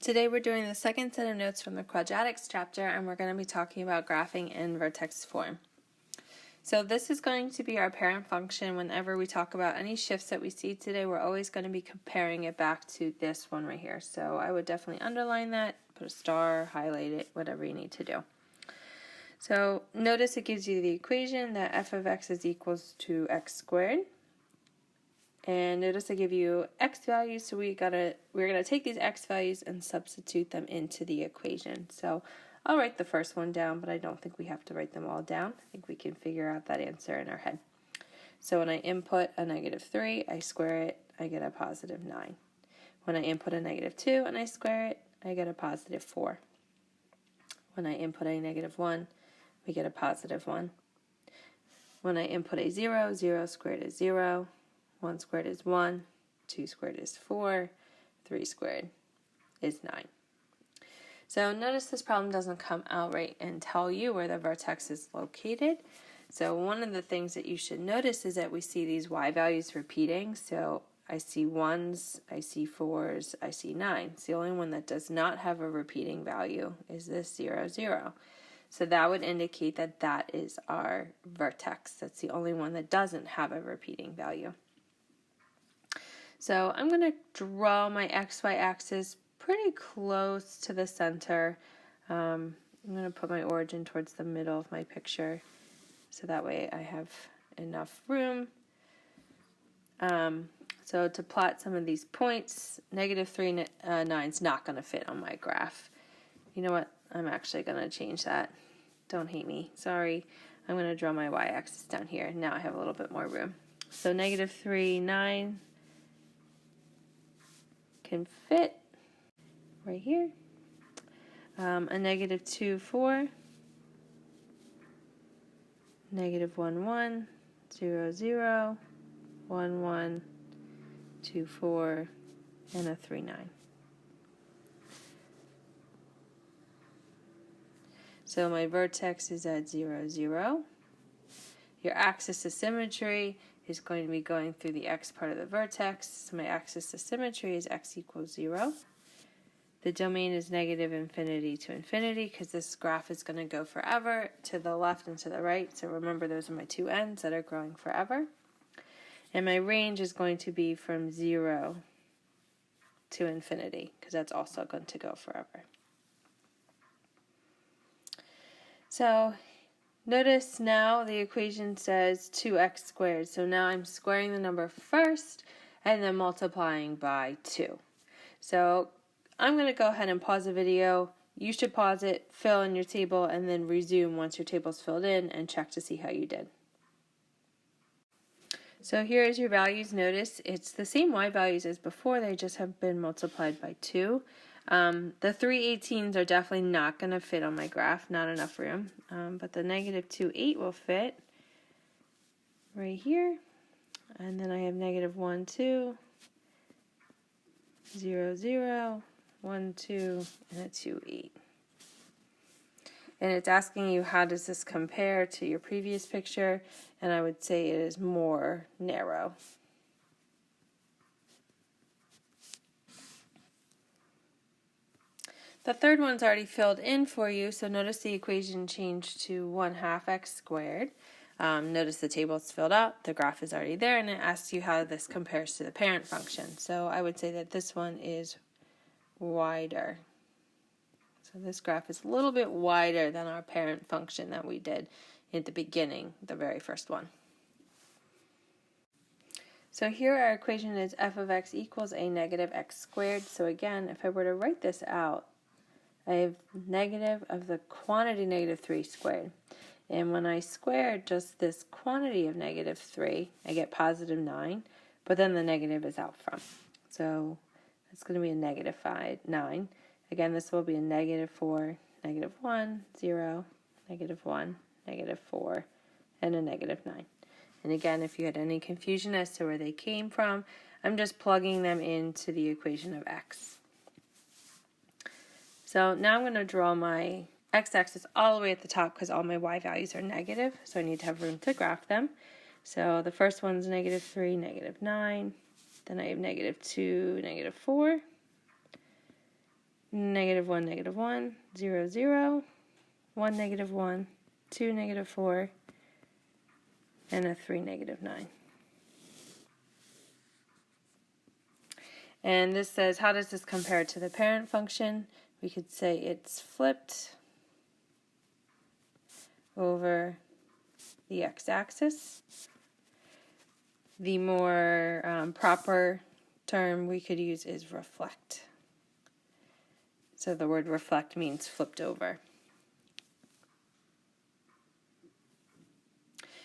Today we're doing the second set of notes from the quadratics chapter, and we're going to be talking about graphing in vertex form. So this is going to be our parent function. Whenever we talk about any shifts that we see today, we're always going to be comparing it back to this one right here. So I would definitely underline that, put a star, highlight it, whatever you need to do. So notice it gives you the equation that f of x is equals to x squared. And notice I give you x values, so we're gonna take these x values and substitute them into the equation. So I'll write the first one down, but I don't think we have to write them all down. I think we can figure out that answer in our head. So when I input a -3, I square it, I get a positive 9. When I input a -2 and I square it, I get a positive 4. When I input a -1, we get a positive 1. When I input a 0, 0 squared is 0. 1 squared is 1, 2 squared is 4, 3 squared is 9. So notice this problem doesn't come out right and tell you where the vertex is located. So one of the things that you should notice is that we see these y values repeating. So I see 1s, I see 4s, I see 9s. The only one that does not have a repeating value is this 0, 0. So that would indicate that that is our vertex. That's the only one that doesn't have a repeating value. So I'm going to draw my xy axis pretty close to the center. I'm going to put my origin towards the middle of my picture so that way I have enough room. So to plot some of these points, -3, 9 is not going to fit on my graph. You know what? I'm actually going to change that. Don't hate me. Sorry. I'm going to draw my y-axis down here. Now I have a little bit more room. So -3, 9 can fit right here. A -2, 4, -1, 1, 0, 0, 1, 1, 2, 4, and a 3, 9. So my vertex is at 0, 0. Your axis of symmetry is going to be going through the x part of the vertex. So my axis of symmetry is x equals 0. The domain is -infinity to infinity because this graph is going to go forever to the left and to the right. So remember, those are my two ends that are growing forever. And my range is going to be from 0 to infinity because that's also going to go forever. So notice now the equation says 2x squared. So now I'm squaring the number first and then multiplying by 2. So I'm going to go ahead and pause the video. You should pause it, fill in your table, and then resume once your table's filled in and check to see how you did. So here is your values. Notice it's the same y values as before. They just have been multiplied by 2. The 3/18s are definitely not going to fit on my graph, not enough room, but the -2, 8 will fit right here, and then I have -1, 2, 0, 0, 1, 2, and a 2, 8. And it's asking you how does this compare to your previous picture, and I would say it is more narrow. The third one's already filled in for you, so notice the equation changed to 1/2 x squared. Notice the table is filled out, the graph is already there, and it asks you how this compares to the parent function. So I would say that this one is wider. So this graph is a little bit wider than our parent function that we did at the beginning, the very first one. So here our equation is f of x equals a -x squared. So again, if I were to write this out, I have negative of the quantity -3 squared. And when I square just this quantity of -3, I get positive 9, but then the negative is out front. So it's going to be a -5, 9. Again, this will be a -4, -1, 0, -1, -4, and a -9. And again, if you had any confusion as to where they came from, I'm just plugging them into the equation of x. So now I'm going to draw my x-axis all the way at the top because all my y values are negative, so I need to have room to graph them. So the first one's -3, -9, then I have -2, -4, -1, -1, 0, 0, 1, -1, 2, -4, and a 3, -9. And this says, how does this compare to the parent function? We could say it's flipped over the x-axis. The more proper term we could use is reflect. So the word reflect means flipped over.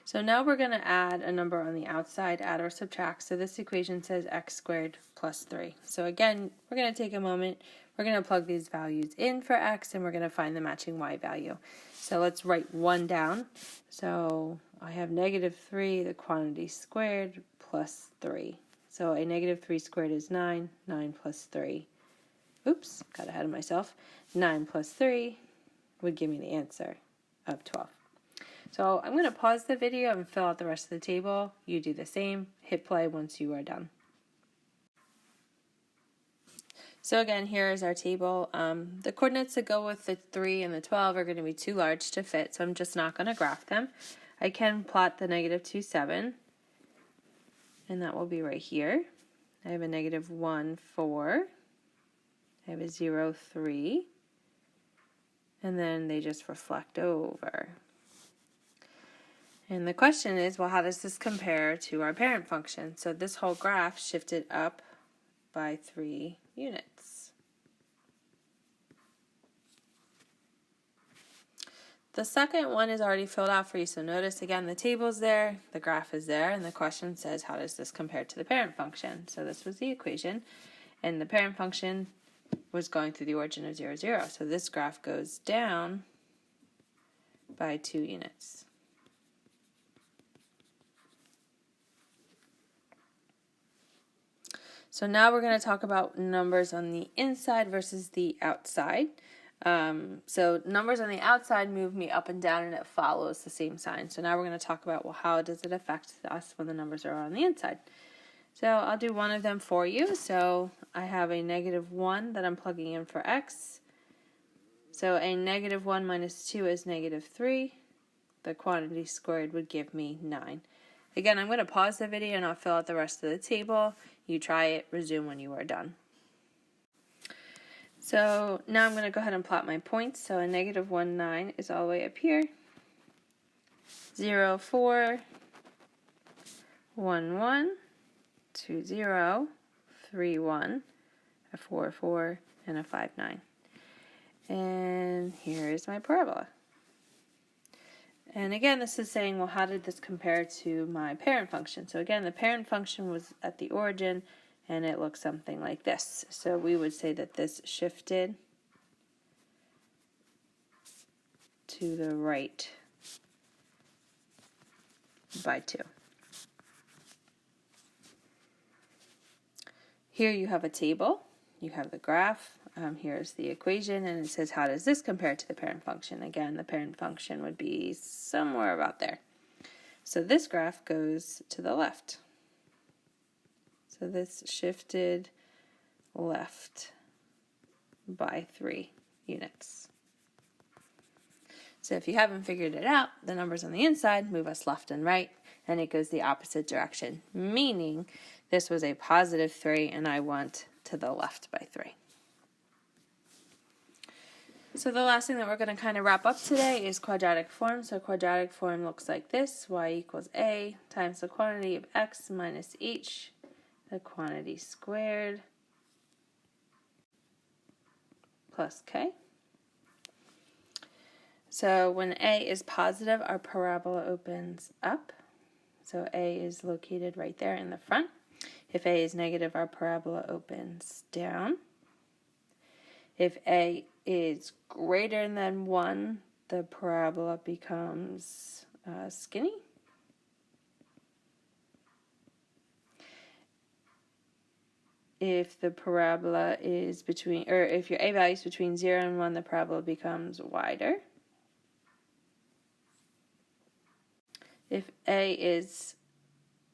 So now we're going to add a number on the outside, add or subtract. So this equation says x squared plus 3. So again, we're going to take a moment. We're going to plug these values in for x, and we're going to find the matching y value. So let's write 1 down. So I have -3, the quantity squared, plus 3. So a -3 squared is 9, 9 plus 3. Oops, got ahead of myself. 9 plus 3 would give me the answer of 12. So I'm going to pause the video and fill out the rest of the table. You do the same. Hit play once you are done. So again, here is our table. The coordinates that go with the 3 and the 12 are going to be too large to fit, so I'm just not going to graph them. I can plot the -2, 7, and that will be right here. I have a -1, 4. I have a 0, 3. And then they just reflect over. And the question is, well, how does this compare to our parent function? So this whole graph shifted up by 3 units. The second one is already filled out for you, so notice again the table's there, the graph is there, and the question says, how does this compare to the parent function? So this was the equation, and the parent function was going through the origin of 0, 0. So this graph goes down by 2 units. So now we're going to talk about numbers on the inside versus the outside. So numbers on the outside move me up and down, and it follows the same sign. So now we're going to talk about, well, how does it affect us when the numbers are on the inside? So I'll do one of them for you. So I have a -1 that I'm plugging in for x. So a -1 minus 2 is -3. The quantity squared would give me 9. Again, I'm going to pause the video and I'll fill out the rest of the table. You try it, resume when you are done. So now I'm going to go ahead and plot my points. So a -1, 9 is all the way up here. 0, 4, 1, 1, 2, 0, 3, 1, a 4, 4, and a 5, 9. And here is my parabola. And again, this is saying, well, how did this compare to my parent function? So again, the parent function was at the origin, and it looks something like this. So we would say that this shifted to the right by 2. Here you have a table, you have the graph, here's the equation, and it says how does this compare to the parent function? Again, the parent function would be somewhere about there. So this graph goes to the left. So this shifted left by 3 units. So if you haven't figured it out, the numbers on the inside move us left and right, and it goes the opposite direction, meaning this was a +3 and I want to the left by 3. So the last thing that we're going to kind of wrap up today is quadratic form. So quadratic form looks like this: y equals a times the quantity of x minus h, the quantity squared, plus k. So when a is positive, our parabola opens up. So a is located right there in the front. If a is negative, our parabola opens down. If a is greater than 1, the parabola becomes skinny. If the parabola is between, or if your a value is between 0 and 1, the parabola becomes wider. If a is,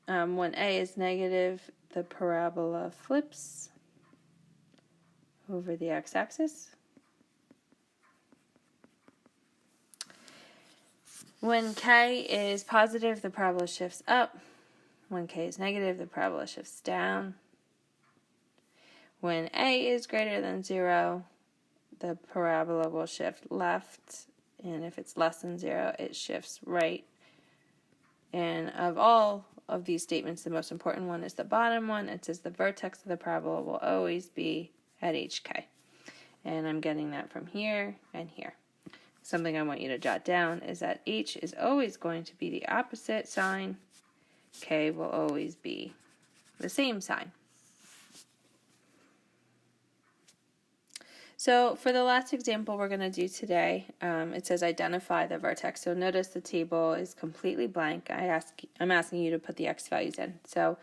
when a is negative, the parabola flips over the x-axis. When k is positive, the parabola shifts up. When k is negative, the parabola shifts down. When a is greater than 0, the parabola will shift left, and if it's less than 0, it shifts right. And of all of these statements, the most important one is the bottom one. It says the vertex of the parabola will always be at hk. And I'm getting that from here and here. Something I want you to jot down is that h is always going to be the opposite sign. K will always be the same sign. So for the last example we're going to do today, it says identify the vertex. So notice the table is completely blank. I'm asking you to put the x values in. So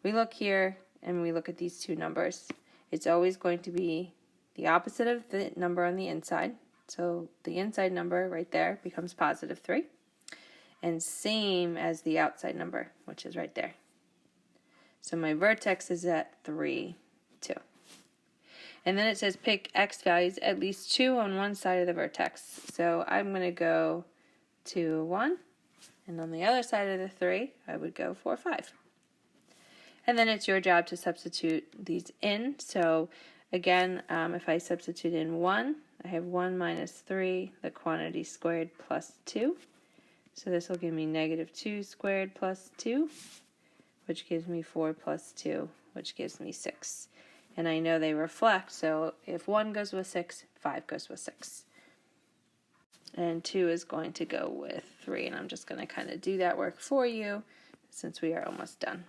we look here and we look at these two numbers. It's always going to be the opposite of the number on the inside. So the inside number right there becomes positive 3. And same as the outside number, which is right there. So my vertex is at 3, 2. And then it says pick x values at least 2 on one side of the vertex. So I'm going to go 2, 1. And on the other side of the 3, I would go 4, 5. And then it's your job to substitute these in. So again, if I substitute in 1, I have 1 minus 3, the quantity squared plus 2. So this will give me negative 2 squared plus 2, which gives me 4 plus 2, which gives me 6. And I know they reflect, so if 1 goes with 6, 5 goes with 6. And 2 is going to go with 3, and I'm just going to kind of do that work for you since we are almost done.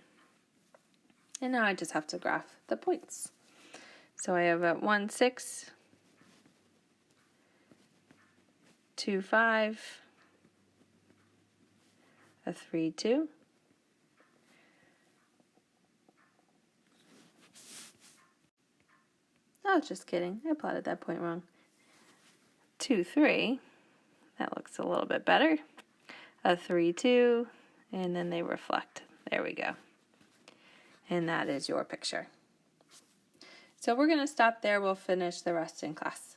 And now I just have to graph the points. So I have a 1, 6, 2, 5, a 3, 2, oh, just kidding. I plotted that point wrong. 2, 3. That looks a little bit better. A 3, 2. And then they reflect. There we go. And that is your picture. So we're going to stop there. We'll finish the rest in class.